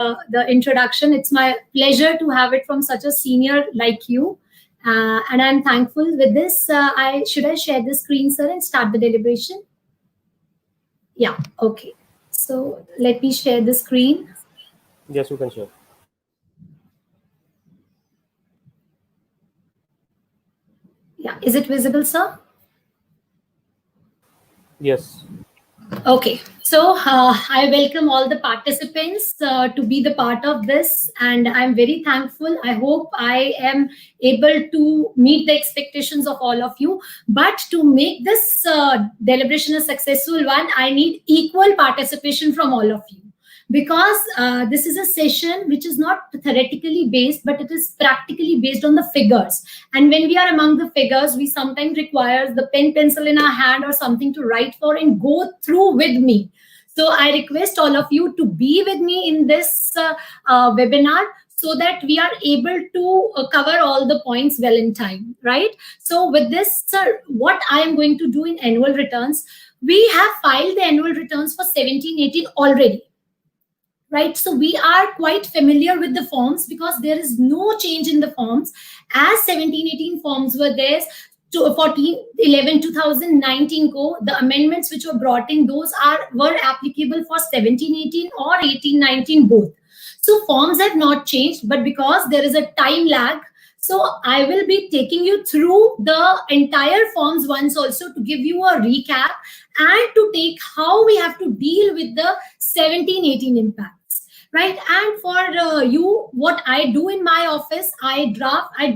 the introduction. It's my pleasure to have it from such a senior like you. And I'm thankful with this. Should I share the screen, sir, and start the deliberation? Yeah, okay. So let me share the screen. Yes, you can share. Yeah, is it visible, sir? Yes. Okay, so I welcome all the participants to be the part of this, and I'm very thankful. I hope I am able to meet the expectations of all of you. But to make this deliberation a successful one, I need equal participation from all of you, because this is a session which is not theoretically based, but it is practically based on the figures. And when we are among the figures, we sometimes require the pen pencil in our hand or something to write for and go through with me. So I request all of you to be with me in this webinar, so that we are able to cover all the points well in time, right? So with this, sir, what I am going to do in annual returns, we have filed the annual returns for 17-18 already. Right, so we are quite familiar with the forms, because there is no change in the forms, as 17-18 forms were there. To 14-11-2019 co, the amendments which were brought in, those were applicable for 17-18 or 18-19 both. So forms have not changed, but because there is a time lag, so I will be taking you through the entire forms once also, to give you a recap and to take how we have to deal with the 17-18 impact. Right, and for you, what I do in my office, I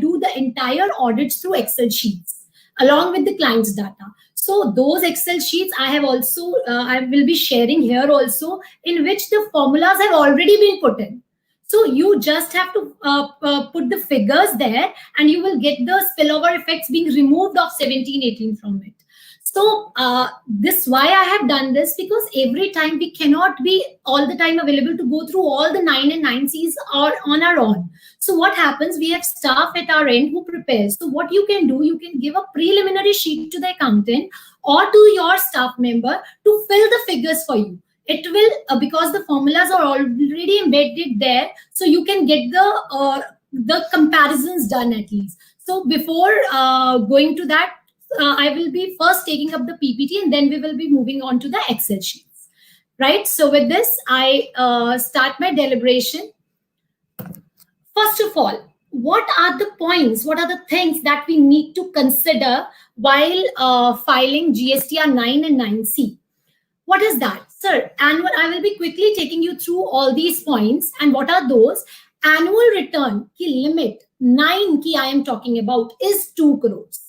do the entire audits through Excel sheets along with the client's data. So those Excel sheets I have also, I will be sharing here also, in which the formulas have already been put in. So you just have to put the figures there, and you will get the spillover effects being removed of 17-18 from it. So this why I have done this, because every time we cannot be all the time available to go through all the 9 and 9Cs or on our own. So what happens, we have staff at our end who prepares. So what you can do, you can give a preliminary sheet to the accountant or to your staff member to fill the figures for you. It will, because the formulas are already embedded there, so you can get the comparisons done at least. So before going to that, I will be first taking up the PPT, and then we will be moving on to the Excel sheets. Right. So with this, I start my deliberation. First of all, what are the points? What are the things that we need to consider while filing GSTR 9 and 9C? What is that, sir? Annual. I will be quickly taking you through all these points. And what are those? Annual return ki limit 9 ki I am talking about is 2 crores.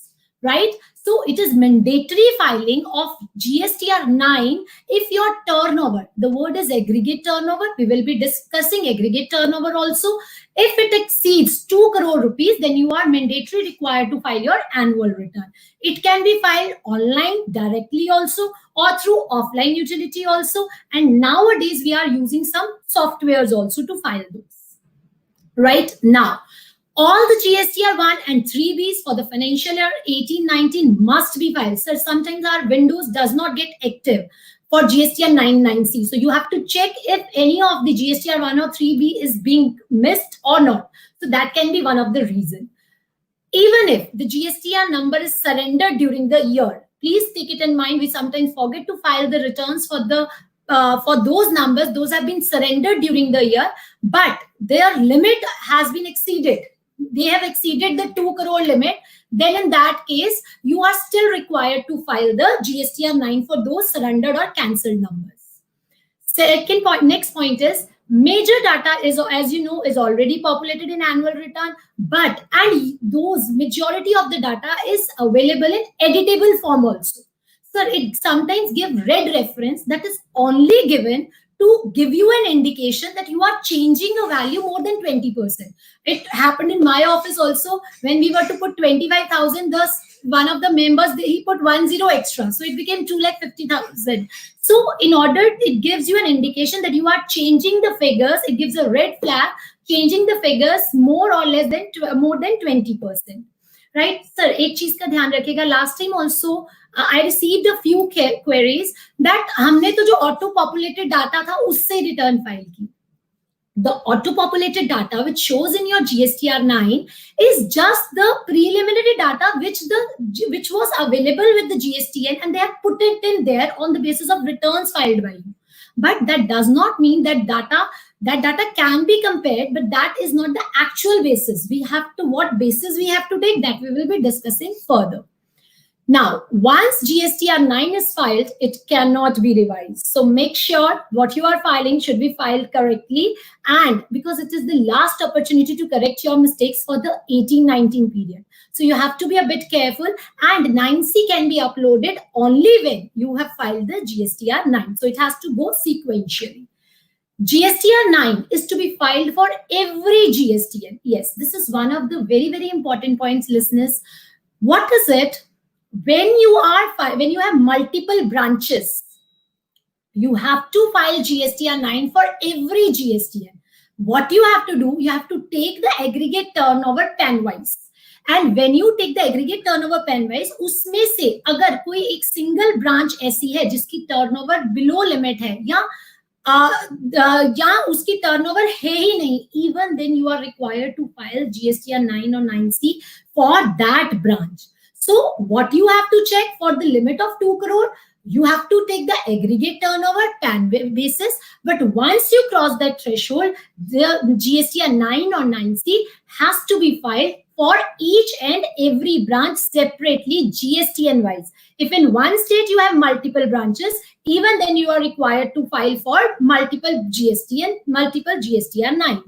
Right? So it is mandatory filing of GSTR 9 if your turnover, the word is aggregate turnover, we will be discussing aggregate turnover also. If it exceeds 2 crore rupees, then you are mandatory required to file your annual return. It can be filed online directly also, or through offline utility also. And nowadays we are using some softwares also to file those. Right now, all the GSTR 1 and 3Bs for the financial year 18-19 must be filed. So sometimes our Windows does not get active for GSTR 9-9C. So you have to check if any of the GSTR 1 or 3B is being missed or not. So that can be one of the reasons. Even if the GSTR number is surrendered during the year, please take it in mind. We sometimes forget to file the returns for those numbers. Those have been surrendered during the year, but their limit has been exceeded. They have exceeded the 2 crore limit. Then in that case, you are still required to file the GSTR 9 for those surrendered or cancelled numbers. Second point, next point is, major data is, as you know, is already populated in annual return, and those majority of the data is available in editable form also. So it sometimes give red reference that is only given to give you an indication that you are changing a value more than 20%. It happened in my office also. When we were to put 25,000, thus one of the members, he put 10 extra. So it became 2,50,000. So in order, it gives you an indication that you are changing the figures. It gives a red flag, changing the figures more or less than more than 20%. Right, sir, एक चीज का ध्यान रखिएगा. Last time also I received a few queries that हमने तो जो auto populated data था उससे return file की. The auto-populated data which shows in your GSTR 9 is just the preliminary data which was available with the GSTN, and they have put it in there on the basis of returns filed by you. But that does not mean that data can be compared, but that is not the actual basis. What basis we have to take, that we will be discussing further. Now, once GSTR 9 is filed, it cannot be revised. So make sure what you are filing should be filed correctly, and because it is the last opportunity to correct your mistakes for the 18-19 period. So you have to be a bit careful, and 9C can be uploaded only when you have filed the GSTR 9. So it has to go sequentially. GSTR 9 is to be filed for every GSTN. Yes, this is one of the very, very important points, listeners. What is it? When you have multiple branches, you have to file GSTR 9 for every GSTN. What you have to do, you have to take the aggregate turnover pen-wise. And when you take the aggregate turnover pen-wise, उसमें से अगर कोई एक single branch ऐसी है जिसकी turnover below limit है या उसकी turnover है ही नहीं, even then you are required to file GSTR 9 or 9C for that branch. So what you have to check for the limit of 2 crore, you have to take the aggregate turnover PAN basis. But once you cross that threshold, the GSTR 9 or 9C has to be filed for each and every branch separately, GSTN wise. If in one state you have multiple branches, even then you are required to file for multiple GSTR 9s.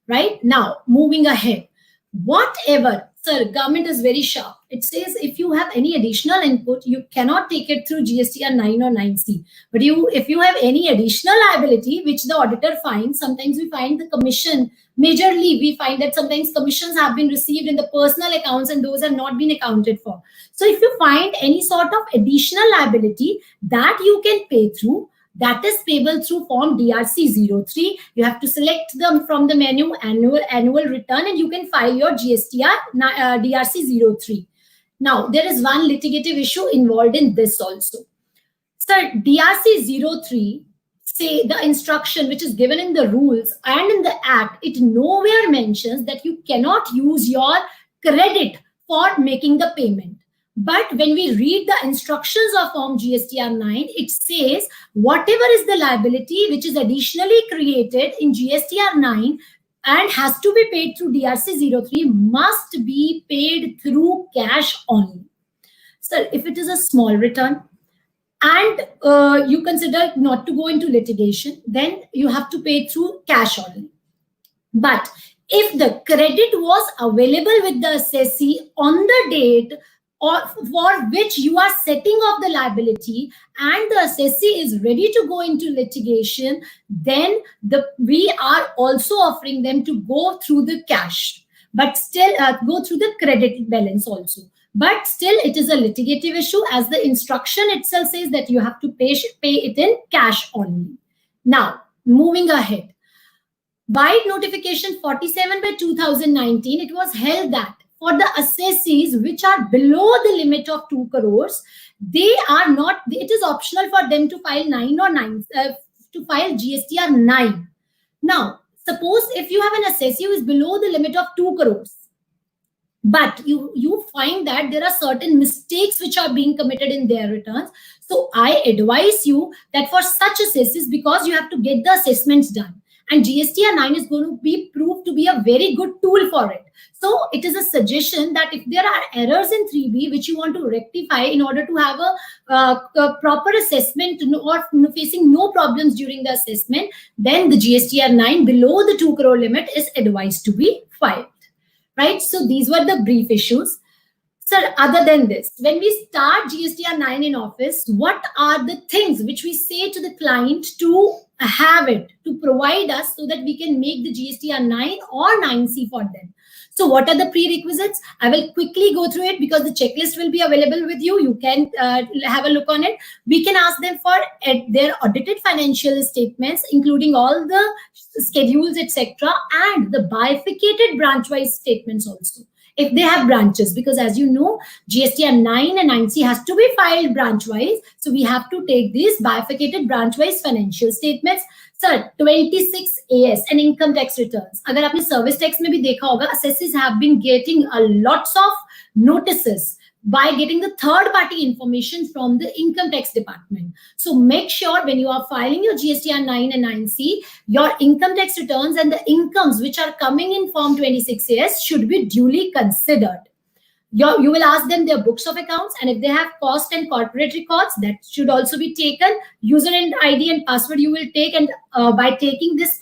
Right? Now, moving ahead. Whatever, sir, government is very sharp. It says if you have any additional input, you cannot take it through GSTR 9 or 9C. But if you have any additional liability, which the auditor finds, sometimes we find the commission, majorly we find that sometimes commissions have been received in the personal accounts and those have not been accounted for. So if you find any sort of additional liability that you can pay through, that is payable through form DRC03. You have to select them from the menu annual return, and you can file your GSTR DRC03. Now, there is one litigative issue involved in this also. Sir, DRC03, say the instruction which is given in the rules and in the act, it nowhere mentions that you cannot use your credit for making the payment. But when we read the instructions of form GSTR 9, it says whatever is the liability which is additionally created in GSTR 9 and has to be paid through DRC 03 must be paid through cash only. So if it is a small return and you consider not to go into litigation, then you have to pay through cash only. But if the credit was available with the assessee on the date or for which you are setting off the liability and the assessee is ready to go into litigation, then we are also offering them to go through the cash, but still go through the credit balance also. But still it is a litigative issue, as the instruction itself says that you have to pay it in cash only. Now, moving ahead. By notification 47/2019, it was held that for the assessees which are below the limit of 2 crores, it is optional for them to file GSTR 9. Now, suppose if you have an assessee who is below the limit of 2 crores, but you find that there are certain mistakes which are being committed in their returns. So I advise you that for such assessees, because you have to get the assessments done, and GSTR 9 is going to be proved to be a very good tool for it. So it is a suggestion that if there are errors in 3B which you want to rectify in order to have a proper assessment or facing no problems during the assessment, then the GSTR 9 below the 2 crore limit is advised to be filed. Right? So these were the brief issues. Sir, other than this, when we start GSTR 9 in office, what are the things which we say to the client to have it, to provide us so that we can make the GSTR 9 or 9C for them? So what are the prerequisites? I will quickly go through it because the checklist will be available with you. You can have a look on it. We can ask them for their audited financial statements, including all the schedules, etc., and the bifurcated branch-wise statements also, if they have branches, because as you know, GSTR 9 and 9C has to be filed branch-wise. So we have to take these bifurcated branch-wise financial statements. Sir, 26 AS and income tax returns. अगर आपने service tax में भी देखा होगा, assessees have been getting a lots of notices by getting the third party information from the income tax department. So make sure when you are filing your GSTR 9 and 9C, your income tax returns and the incomes which are coming in form 26AS should be duly considered. You will ask them their books of accounts, and if they have cost and corporate records, that should also be taken. User and ID and password you will take, and by taking this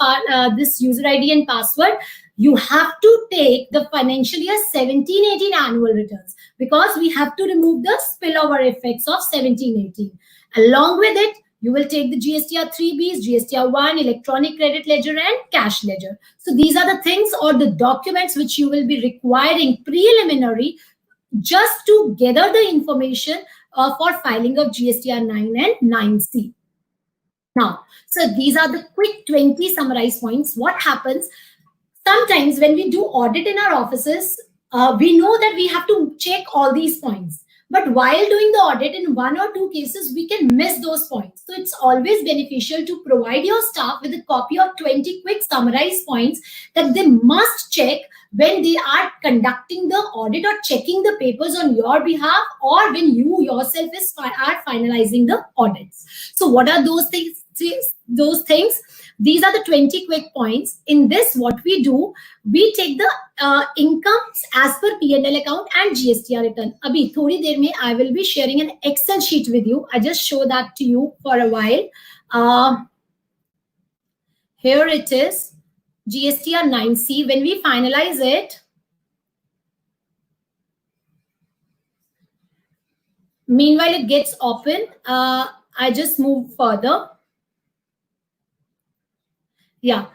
this user ID and password, you have to take the financial year 17-18 annual returns, because we have to remove the spillover effects of 17-18. Along with it, you will take the GSTR 3Bs, GSTR 1, electronic credit ledger, and cash ledger. So these are the things or the documents which you will be requiring preliminary just to gather the information for filing of GSTR 9 and 9C. Now, so these are the quick 20 summarized points. What happens? Sometimes when we do audit in our offices, we know that we have to check all these points. But while doing the audit, in 1 or 2 cases, we can miss those points. So it's always beneficial to provide your staff with a copy of 20 quick summarized points that they must check when they are conducting the audit or checking the papers on your behalf, or when you yourself are finalizing the audits. So what are those things? These are the 20 quick points. In this, what we do, we take the incomes as per P&L account and GSTR return. Abhi thodi der mein I will be sharing an Excel sheet with you. I just show that to you for a while. Here it is, GSTR 9C. When we finalize it, meanwhile it gets open, I just move further. Yeah.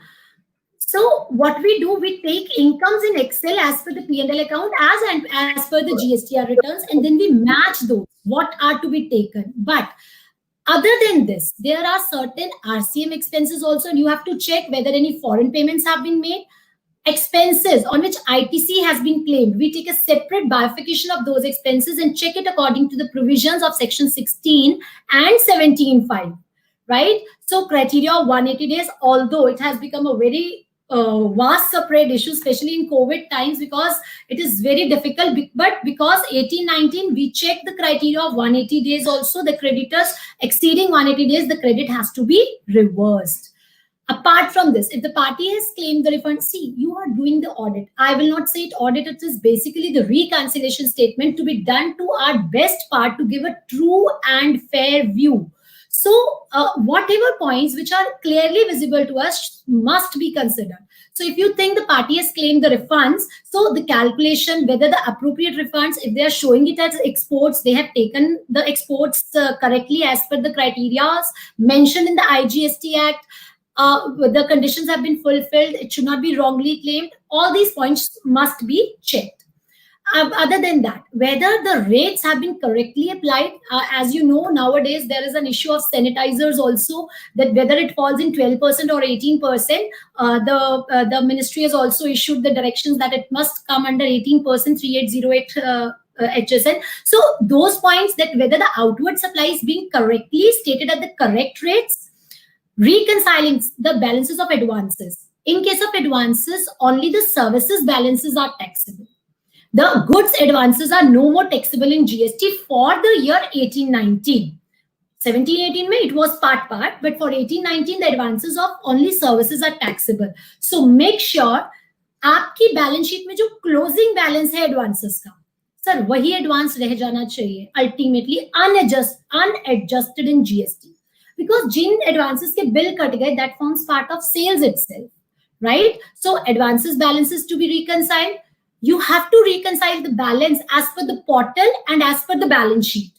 So what we do, we take incomes in Excel as per the P&L account as per the GSTR returns, and then we match those, what are to be taken. But other than this, there are certain RCM expenses also, and you have to check whether any foreign payments have been made. Expenses on which ITC has been claimed, we take a separate bifurcation of those expenses and check it according to the provisions of section 16 and 17(5). Right? So criteria of 180 days, although it has become a very vast separate issue, especially in COVID times, because it is very difficult. But because 18-19, we check the criteria of 180 days also, the creditors exceeding 180 days, the credit has to be reversed. Apart from this, if the party has claimed the refund, see, you are doing the audit. I will not say it audit, it is basically the reconciliation statement to be done to our best part to give a true and fair view. So whatever points which are clearly visible to us must be considered. So if you think the party has claimed the refunds, so the calculation, whether the appropriate refunds, if they are showing it as exports, they have taken the exports correctly as per the criteria mentioned in the IGST Act, the conditions have been fulfilled, it should not be wrongly claimed. All these points must be checked. Other than that, whether the rates have been correctly applied, as you know, nowadays there is an issue of sanitizers also, that whether it falls in 12% or 18%, the ministry has also issued the directions that it must come under 18%, 3808 HSN. So those points, that whether the outward supply is being correctly stated at the correct rates, reconciling the balances of advances. In case of advances, only the services balances are taxable. The goods advances are no more taxable in GST for the year 18-19. 17-18 mein it was part, but for 18-19 the advances of only services are taxable. So make sure आपकी balance sheet में जो closing balance है advances का, sir वही advance रह जाना चाहिए ultimately unadjusted in GST, because जिन advances के bill कट गए, that forms part of sales itself, right? So advances balances to be reconciled. You have to reconcile the balance as per the portal and as per the balance sheet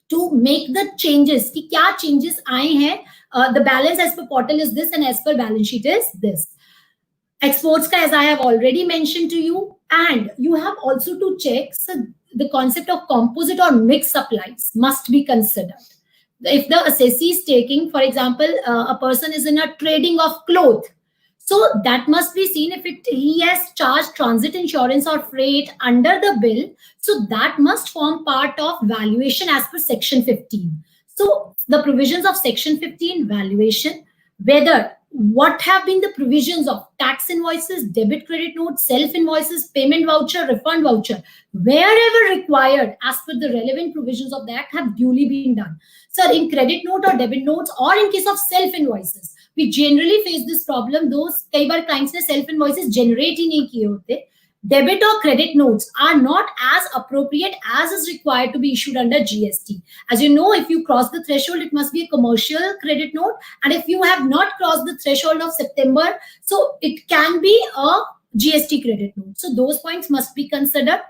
to make the changes. कि क्या changes आए हैं? The balance as per portal is this and as per balance sheet is this. Exports ka, as I have already mentioned to you, and you have also to check, so the concept of composite or mixed supplies must be considered. If the assessee is taking, for example, a person is in a trading of cloth, so that must be seen if he has charged transit insurance or freight under the bill. So that must form part of valuation as per section 15. So the provisions of section 15, valuation, whether what have been the provisions of tax invoices, debit credit notes, self invoices, payment voucher, refund voucher, wherever required as per the relevant provisions of the act have duly been done. Sir, in credit note or debit notes or in case of self invoices, we generally face this problem. Those कई बार clients ने self invoices generate ही नहीं किए होते. Debit or credit notes are not as appropriate as is required to be issued under GST. As you know, if you cross the threshold, it must be a commercial credit note. And if you have not crossed the threshold of September, so it can be a GST credit note. So those points must be considered.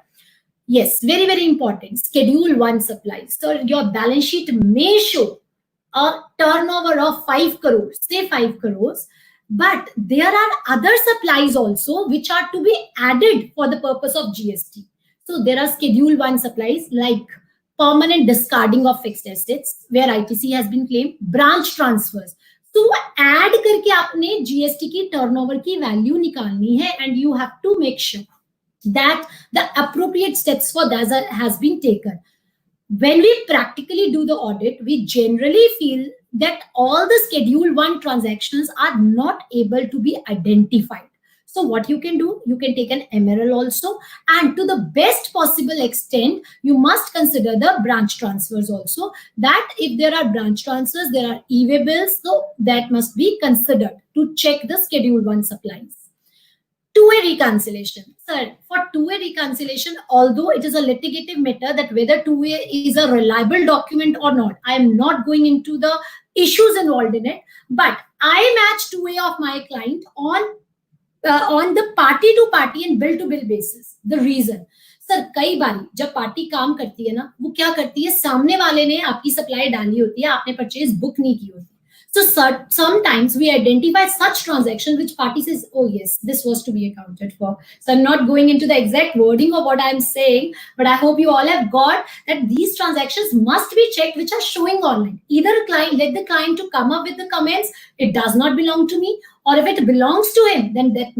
Yes, very, very important. Schedule 1 supplies. So your balance sheet may show a turnover of 5 crores, say 5 crores, but there are other supplies also which are to be added for the purpose of GST. So there are Schedule 1 supplies like permanent discarding of fixed assets where ITC has been claimed, branch transfers. तो add करके आपने GST की turnover की value निकालनी है and you have to make sure that the appropriate steps for that has been taken. When we practically do the audit, we generally feel that all the Schedule 1 transactions are not able to be identified. So what you can do, you can take an MRL also, and to the best possible extent, you must consider the branch transfers also. That if there are branch transfers, there are e-way bills, so that must be considered to check the Schedule 1 supplies. Two-way reconciliation. Sir, for two-way reconciliation, although it is a litigative matter that whether two-way is a reliable document or not, I am not going into the issues involved in it, but I match two-way of my client on the party to party and bill to bill basis. The reason, sir कई बारी जब party काम करती है ना, वो क्या करती है, सामने वाले ने आपकी सप्लाई डाली होती है, आपने परचेज बुक नहीं की होती. So sometimes we identify such transactions which party says, oh yes, this was to be accounted for. So I'm not going into the exact wording of what I'm saying, but I hope you all have got that these transactions must be checked which are showing online. Either client, let the client to come up with the comments, it does not belong to me, or if it belongs to him, then that